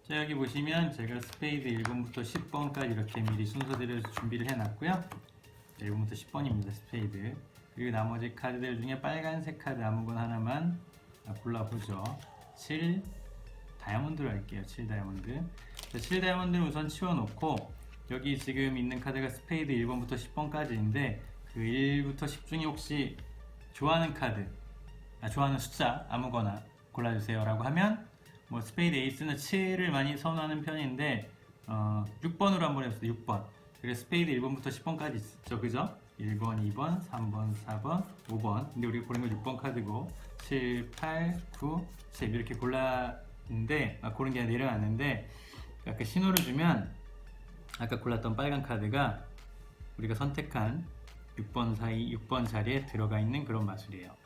자, 여기 보시면 제가 스페이드 1번부터 10번까지 이렇게 미리 순서대로 준비를 해놨고요. 1번부터 10번입니다. 스페이드. 그리고 나머지 카드들 중에 빨간색 카드 아무거나 하나만 골라보죠. 7 다이아몬드로 할게요. 7 다이아몬드. 자, 7 다이아몬드는 우선 치워놓고 여기 지금 있는 카드가 스페이드 1번부터 10번까지인데 그 1부터 10 중에 혹시 좋아하는 카드, 좋아하는 숫자 아무거나 골라주세요 라고 하면 뭐 스페이드 에이스는 7을 많이 선호하는 편인데 6번으로 한번 해봤어요. 6번. 그래서 스페이드 1번부터 10번까지 있죠. 그죠? 1번, 2번, 3번, 4번, 5번. 근데 우리가 고른 건 6번 카드고 7, 8, 9, 10 이렇게 골랐는데 고른 게 내려놨는데 아까 신호를 주면 아까 골랐던 빨간 카드가 우리가 선택한 6번 자리에 들어가 있는 그런 마술이에요.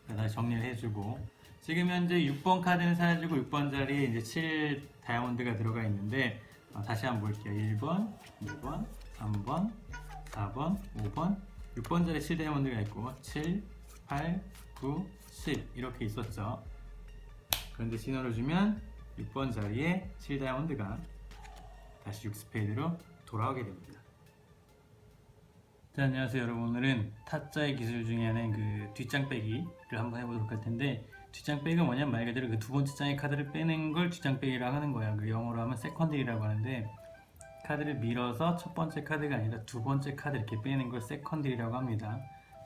다시 정리를 해주고 지금 현재 6번 카드는 사라지고 6번 자리에 이제 7 다이아몬드가 들어가 있는데 다시 한번 볼게요. 1번, 2번, 3번, 4번, 5번, 6번 자리에 7 다이아몬드가 있고 7, 8, 9, 10 이렇게 있었죠. 그런데 신호를 주면 6번 자리에 7 다이아몬드가 다시 6 스페이드로 돌아오게 됩니다. 자, 안녕하세요 여러분. 오늘은 타짜의 기술 중에 하나인 그 뒷장 빼기를 한번 해보도록 할 텐데 뒷장 빼기가 뭐냐면 말 그대로 그 두 번째 장의 카드를 빼는 걸 뒷장 빼기라고 하는 거예요. 그 영어로 하면 세컨드리라고 하는데 카드를 밀어서 첫 번째 카드가 아니라 두 번째 카드 이렇게 빼는 걸 세컨드리라고 합니다.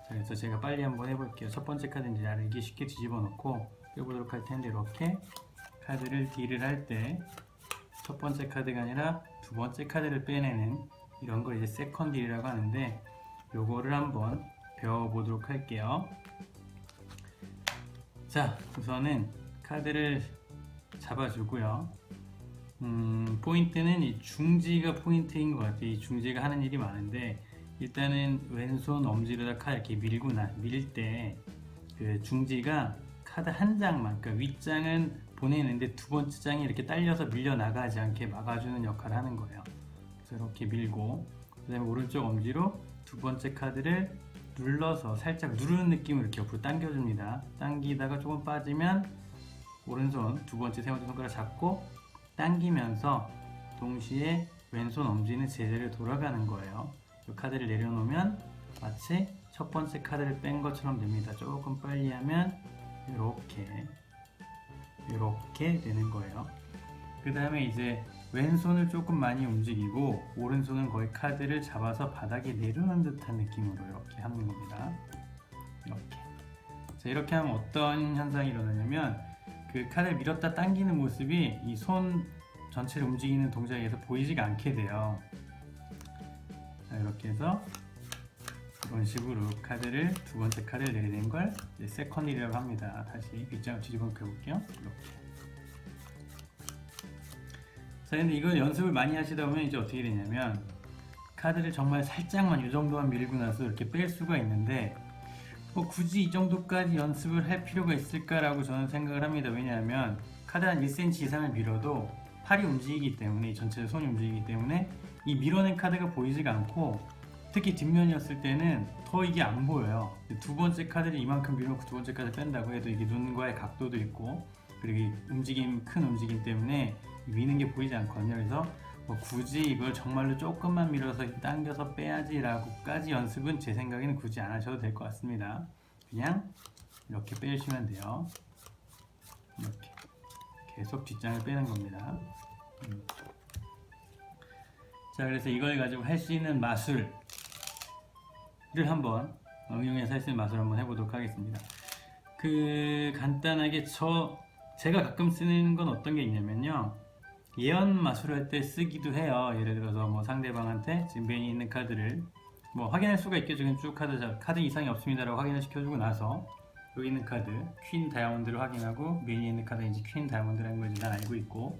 자, 그래서 제가 빨리 한번 해볼게요. 첫 번째 카드는 이제 알기 쉽게 뒤집어 놓고 빼보도록 할 텐데 이렇게 카드를 딜을 할 때 첫 번째 카드가 아니라 두 번째 카드를 빼내는 이런 걸 이제 세컨드리라고 하는데 요거를 한번 배워보도록 할게요. 자, 우선은 카드를 잡아주고요. 포인트는 이 중지가 포인트인 것 같아요. 이 중지가 하는 일이 많은데 일단은 왼손 엄지로다 카드 이렇게 밀 때 그 중지가 카드 한 장만, 그러니까 윗장은 보내는데 두 번째 장이 이렇게 딸려서 밀려 나가지 않게 막아주는 역할을 하는 거예요. 그래서 이렇게 밀고 그 다음에 오른쪽 엄지로 두 번째 카드를 눌러서 살짝 누르는 느낌으로 이렇게 옆으로 당겨줍니다. 당기다가 조금 빠지면 오른손 두 번째 세 번째 손가락 잡고 당기면서 동시에 왼손 엄지는 제자리로 돌아가는 거예요. 이 카드를 내려놓으면 마치 첫 번째 카드를 뺀 것처럼 됩니다. 조금 빨리 하면 이렇게 되는 거예요. 그 다음에 이제 왼손을 조금 많이 움직이고 오른손은 거의 카드를 잡아서 바닥에 내려놓는 듯한 느낌으로 이렇게 하는 겁니다. 이렇게 하면 어떤 현상이 일어나냐면 그 카드를 밀었다 당기는 모습이 이 손 전체를 움직이는 동작에서 보이지가 않게 돼요. 자, 이렇게 해서 이런 식으로 카드를 두 번째 카드를 내리는 걸 세컨드리라고 합니다. 다시 빗장을 뒤집어 펴볼게요. 이렇게. 자, 근데 이걸 연습을 많이 하시다 보면 이제 어떻게 되냐면 카드를 정말 살짝만 이 정도만 밀고 나서 이렇게 뺄 수가 있는데 굳이 이 정도까지 연습을 할 필요가 있을까라고 저는 생각을 합니다. 왜냐하면 카드 한 1cm 이상을 밀어도 팔이 움직이기 때문에 전체 손이 움직이기 때문에 이 밀어낸 카드가 보이지가 않고 특히 뒷면이었을 때는 더 이게 안 보여요. 두 번째 카드를 이만큼 밀어놓고 두 번째 카드 뺀다고 해도 이게 눈과의 각도도 있고 그리고 큰 움직임 때문에 미는 게 보이지 않거든요. 그래서 굳이 이걸 정말로 조금만 밀어서 당겨서 빼야지 라고까지 연습은 제 생각에는 굳이 안 하셔도 될 것 같습니다. 그냥 이렇게 빼주시면 돼요. 이렇게 계속 뒷장을 빼는 겁니다. 자, 그래서 이걸 가지고 할 수 있는 마술을 한번 응용해서 할 수 있는 마술을 한번 해보도록 하겠습니다. 간단하게 제가 가끔 쓰는 건 어떤 게 있냐면요. 예언 마술을 할 때 쓰기도 해요. 예를 들어서 뭐 상대방한테 지금 메인에 있는 카드를 확인할 수가 있겠죠. 그냥 쭉 카드 이상이 없습니다라고 확인을 시켜주고 나서 여기 있는 카드 퀸 다이아몬드를 확인하고 메인에 있는 카드인지 퀸 다이아몬드라는 걸 난 알고 있고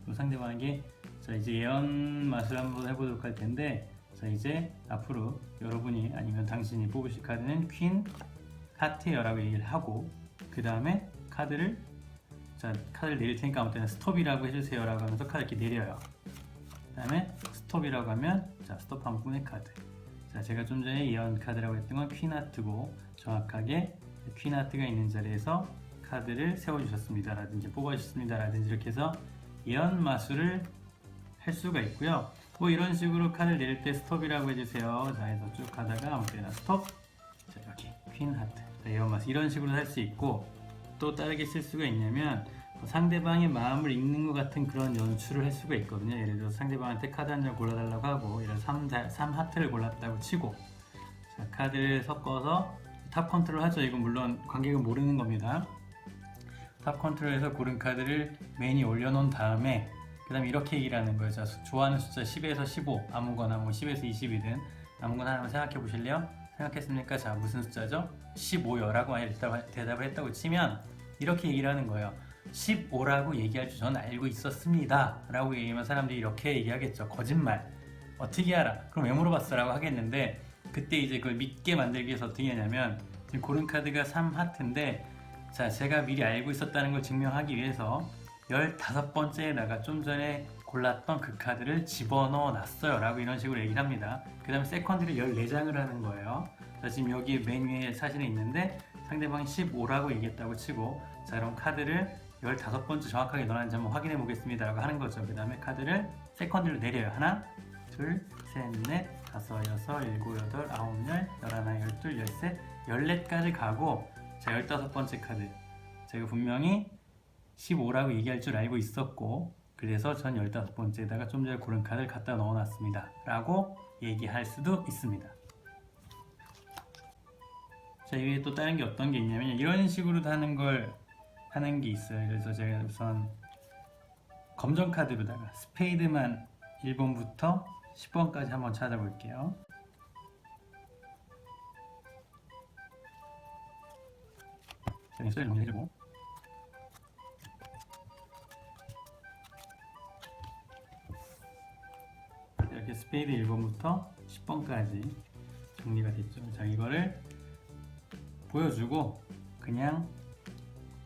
또 상대방에게 자, 이제 예언 마술 한번 해보도록 할 텐데 자, 이제 앞으로 여러분이 아니면 당신이 뽑으실 카드는 퀸 하트예요 라고 얘기를 하고 그 다음에 카드를 내릴 테니까 아무 때나 스톱이라고 해주세요 라고 하면서 카드 이렇게 내려요. 그 다음에 스톱이라고 하면 스톱 한 분의 카드. 자, 제가 좀 전에 예언 카드라고 했던 건 퀸 하트고 정확하게 퀸 하트가 있는 자리에서 카드를 세워주셨습니다 라든지 뽑아주셨습니다 라든지 이렇게 해서 예언 마술을 할 수가 있고요. 뭐 이런 식으로 카드를 내릴 때 스톱이라고 해주세요. 자, 해서 쭉 가다가 아무 때나 스톱. 자, 여기 퀸 하트. 자, 예언 마술 이런 식으로 할 수 있고, 또 다르게 쓸 수가 있냐면 상대방의 마음을 읽는 것 같은 그런 연출을 할 수가 있거든요. 예를 들어서 상대방한테 카드 한 장 골라달라고 하고, 이런 3 하트를 골랐다고 치고, 자, 카드를 섞어서 탑 컨트롤 하죠. 이건 물론 관객은 모르는 겁니다. 탑 컨트롤해서 고른 카드를 메인에 올려놓은 다음에 그 다음에 이렇게 얘기를 하는 거예요. 자, 좋아하는 숫자 10에서 15 아무거나 뭐 10에서 20이든 아무거나 하나만 생각해 보실래요? 생각했습니까? 자, 무슨 숫자죠? 15요 라고 대답을 했다고 치면 이렇게 얘기를 하는 거예요. 15라고 얘기할 줄 저는 알고 있었습니다 라고 얘기하면 사람들이 이렇게 얘기하겠죠. 거짓말. 어떻게 알아? 그럼 왜 물어봤어? 라고 하겠는데, 그때 이제 그걸 믿게 만들기 위해서 어떻게 하냐면, 지금 고른 카드가 3하트인데 자, 제가 미리 알고 있었다는 걸 증명하기 위해서 15번째에다가 좀 전에 골랐던 그 카드를 집어넣어 놨어요 라고 이런 식으로 얘기를 합니다. 그 다음에 세컨드를 14장을 하는 거예요. 자, 지금 여기 맨 위에 사진이 있는데 상대방이 15라고 얘기했다고 치고, 자, 그럼 카드를 15번째 정확하게 넣었는지 한번 확인해 보겠습니다 라고 하는 거죠. 그 다음에 카드를 세컨드로 내려요. 하나, 둘, 셋, 넷, 다섯, 여섯, 일곱, 여덟, 아홉, 열, 열하나, 열둘, 열셋, 14까지 가고, 자, 15번째 카드. 제가 분명히 15라고 얘기할 줄 알고 있었고, 그래서 전 15번째에다가 좀 전에 고른 카드를 갖다 넣어놨습니다 라고 얘기할 수도 있습니다. 자, 이외에 또 다른 게 어떤 게 있냐면 이런 식으로 하는 게 있어요. 그래서 제가 우선 검정 카드로다가 스페이드만 1번부터 10번까지 한번 찾아볼게요. 자, 소리를 정리해주고, 이렇게 스페이드 1번부터 10번까지 정리가 됐죠. 자, 이거를 보여주고 그냥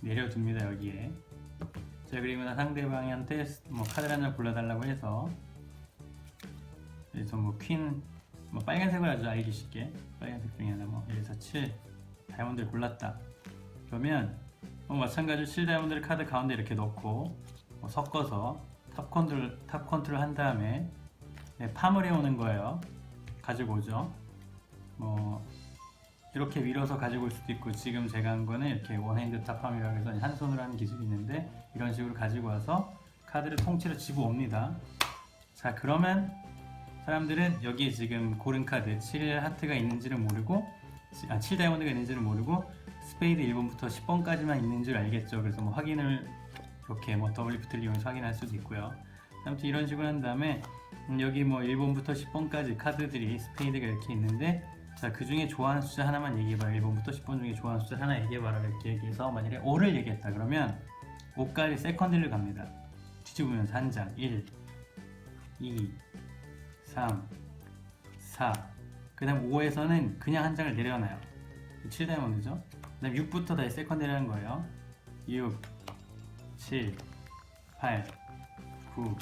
내려둡니다. 여기에. 자, 그리고 나 상대방한테 뭐 카드를 하나 골라달라고 해서, 그래서 뭐 퀸, 뭐 빨간색을 아주 알기 쉽게 빨간색 중에 하나, 뭐 예를 들어서 7 다이아몬드를 골랐다. 그러면 마찬가지로 7 다이아몬드를 카드 가운데 이렇게 넣고 섞어서 탑 컨트롤 한 다음에 팜을 해오는 거예요. 가지고 오죠. 뭐 이렇게 밀어서 가지고 올 수도 있고, 지금 제가 한 거는 이렇게 원핸드 탑팜이라고 해서 한 손으로 하는 기술이 있는데, 이런 식으로 가지고 와서 카드를 통째로 집어옵니다. 자, 그러면 사람들은 여기에 지금 고른 카드 7 하트가 있는지를 모르고, 7 다이아몬드가 있는지를 모르고 스페이드 1번부터 10번까지만 있는 줄 알겠죠. 그래서 뭐 확인을 이렇게 뭐 더블리프트를 이용해서 확인할 수도 있고요. 아무튼 이런 식으로 한 다음에 여기 뭐 1번부터 10번까지 카드들이 스페이드가 이렇게 있는데, 자, 그 중에 좋아하는 숫자 하나만 얘기해봐라. 1번부터 10번 중에 좋아하는 숫자 하나 얘기해봐라. 이렇게 얘기해서 만약에 5를 얘기했다 그러면 5까지 세컨드를 갑니다. 뒤집으면서 한 장. 1, 2, 3, 4. 그 다음 5에서는 그냥 한 장을 내려놔요. 7 다이아몬드죠. 그 다음 6부터 다시 세컨드를 하는 거예요. 6, 7, 8, 9,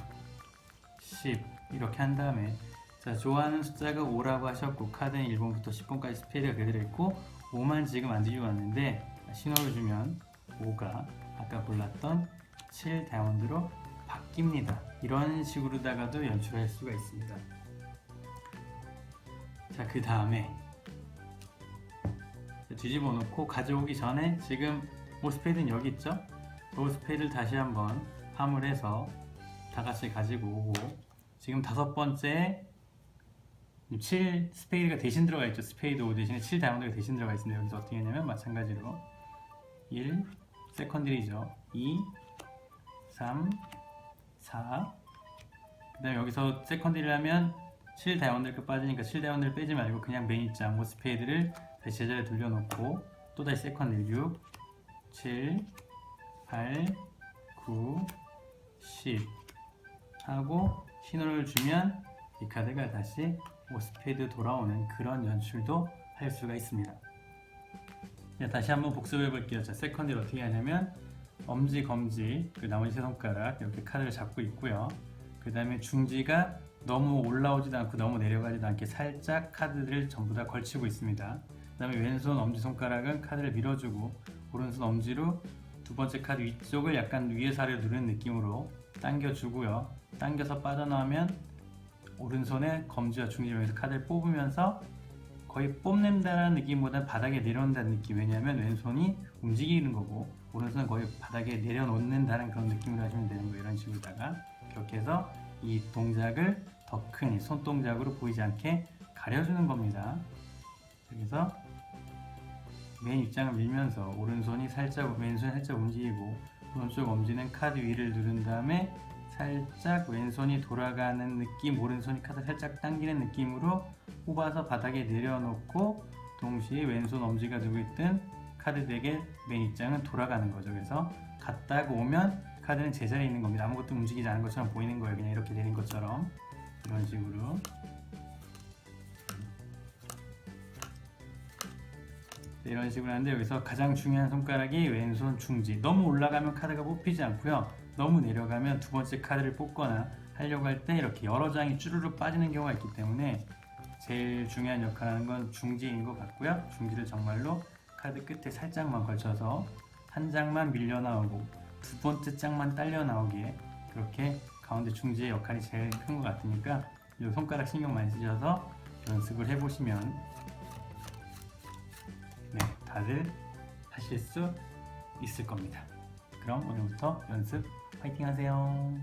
10 이렇게 한 다음에, 자, 좋아하는 숫자가 5라고 하셨고 카드는 1번부터 10번까지 스페이드가 그대로 있고 5만 지금 안 뒤지고 왔는데, 신호를 주면 5가 아까 골랐던 7 다이아몬드로 바뀝니다. 이런 식으로다가도 연출할 수가 있습니다. 자, 그 다음에 뒤집어 놓고 가져오기 전에 지금 5 스페이드는 여기 있죠? 5 스페이드를 다시 한번 팜을 해서 다 같이 가지고 오고, 지금 5번째 7 스페이드가 대신 들어가 있죠. 스페이드 5 대신에 7 다이아몬드가 대신 들어가 있습니다. 여기서 어떻게 했냐면 마찬가지로 1 세컨드리죠. 2, 3, 4. 그 다음에 여기서 세컨드리를 하면 7 다이아몬드가 빠지니까 7 다이아몬드를 빼지 말고 그냥 메인 입장 5 스페이드를 다시 제자리에 돌려놓고 또 다시 세컨드 6, 7, 8, 9, 10 하고 신호를 주면 이 카드가 다시 5 스페이드 돌아오는 그런 연출도 할 수가 있습니다. 자, 다시 한번 복습해 볼게요. 자, 세컨드를 어떻게 하냐면 엄지, 검지, 그 나머지 세 손가락 이렇게 카드를 잡고 있고요. 그 다음에 중지가 너무 올라오지도 않고 너무 내려가지도 않게 살짝 카드들을 전부 다 걸치고 있습니다. 그 다음에 왼손 엄지손가락은 카드를 밀어주고 오른손 엄지로 두 번째 카드 위쪽을 약간 위에서 아래로 누르는 느낌으로 당겨주고요. 당겨서 빠져나오면 오른손에 검지와 중지를 이용해서 카드를 뽑으면서 거의 뽑는다는 느낌보다 바닥에 내려온다는 느낌. 왜냐하면 왼손이 움직이는 거고 오른손은 거의 바닥에 내려놓는다는 그런 느낌으로 하시면 되는 거예요. 이런 식으로다가 그렇게 해서 이 동작을 더 큰 손동작으로 보이지 않게 가려주는 겁니다. 그래서 맨 입장을 밀면서 오른손이 살짝 왼손이 살짝 움직이고 오른쪽 엄지는 카드 위를 누른 다음에 살짝 왼손이 돌아가는 느낌, 오른손이 카드 살짝 당기는 느낌으로 뽑아서 바닥에 내려놓고 동시에 왼손 엄지가 들고 있던 카드 덱의 맨 입장은 돌아가는 거죠. 그래서 갔다가 오면 카드는 제자리에 있는 겁니다. 아무것도 움직이지 않은 것처럼 보이는 거예요. 그냥 이렇게 내린 것처럼 이런 식으로. 이런 식으로 하는데 여기서 가장 중요한 손가락이 왼손 중지. 너무 올라가면 카드가 뽑히지 않고요. 너무 내려가면 두 번째 카드를 뽑거나 하려고 할 때 이렇게 여러 장이 쭈루룩 빠지는 경우가 있기 때문에 제일 중요한 역할을 하는 건 중지인 것 같고요. 중지를 정말로 카드 끝에 살짝만 걸쳐서 한 장만 밀려 나오고 두 번째 장만 딸려 나오게 그렇게 가운데 중지의 역할이 제일 큰 것 같으니까 이 손가락 신경 많이 쓰셔서 연습을 해보시면 네, 다들 하실 수 있을 겁니다. 그럼 오늘부터 연습 파이팅 하세요.